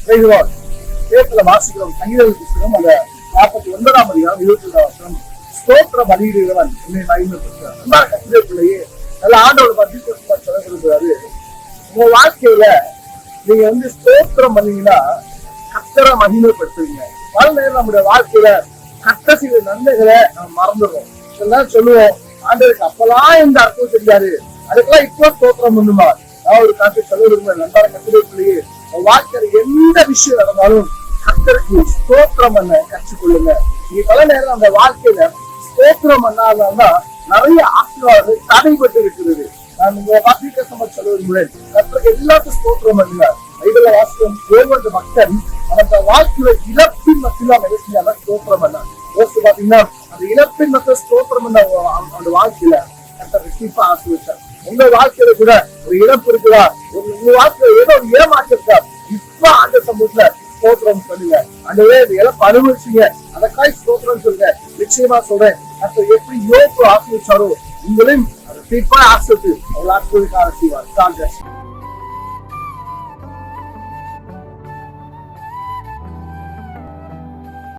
வேதத்துல வாசிக்கிறோம். சங்கீத புத்தகம் அந்த 49ஆம் அதிகாரம் 22 ஸ்தோத்திர பலியிடுகிறவன் என்னை மகிமைப்படுத்துகிறார். கத்திர பிள்ளையே நல்ல ஆண்டோட பத்தி சொல்ல விரும்புறாரு. உங்க வாழ்க்கையில நீங்க ஸ்தோத்திரம் பண்ணீங்கன்னா கர்த்தரை மகிமைப்படுத்துவீங்க. பல நேரம் நம்முடைய வாழ்க்கையில கர்த்தர் செய்த நன்மைகளை நம்ம மறந்துடுறோம். இதெல்லாம் சொல்லுவோம், ஆண்டவருக்கு அப்பெல்லாம் எந்த அர்த்தம் தெரியாது, அதுக்கெல்லாம் இப்போ ஸ்தோத்திரம் பண்ணுமா. நான் ஒரு காற்று சொல்ல விரும்புறேன். நண்பர கத்திரைக்குள்ளேயே வாழ்க்கையில எந்த விஷயம் நடந்தாலும் கர்த்தருக்கு ஸ்தோத்திரம் பண்ண கற்றுக்கொள்ளுங்க. நீங்க பல நேரம் அந்த வாழ்க்கையில ஸ்தோத்திரம் பண்ணாதான் நிறைய ஆசீர்வாதங்கள் தடைபட்டு இருக்கிறது. நான் உங்க வாசிக்க சொல்ல விரும்புகிறேன். கர்த்தருக்கு எல்லாத்துக்கும் ஸ்தோத்திரம் பண்ணுங்க. பைபிள்ல வாசிக்கும் தேவனுடைய மக்கள் அந்த வாழ்க்கையில இழப்பின் மத்தியில என்ன செஞ்சாங்க? ஸ்தோத்திரம் பண்ணாங்க. யோசிச்சு பாத்தீங்கன்னா அந்த இழப்பின் மத்திய ஸ்தோத்திரம் பண்ண அந்த வாழ்க்கையில கர்த்தர் ரெட்டிப்பா ஆசீர்வதிச்சார். உங்க வாழ்க்கையில கூட ஒரு இழப்பு இருக்குதா, உங்க வாழ்க்கையில ஏதோ ஒரு ஏமாற்றம் இருக்கா, இப்ப அந்த சமூகத்துல ஸ்தோத்திரம் சொல்லுங்க. அந்த இழப்பு அனுபவிச்சீங்க, அதற்காக ஸ்தோத்திரம் சொல்லுங்க. நிச்சயமா சொல்றேன், கர்த்தர் எப்படி யோப்பு ஆசீர்வதிச்சாரோ உங்களையும் அதை தீர்ப்பா ஆசிரியத்து அவள் ஆசிரியக்காக செய்வார்.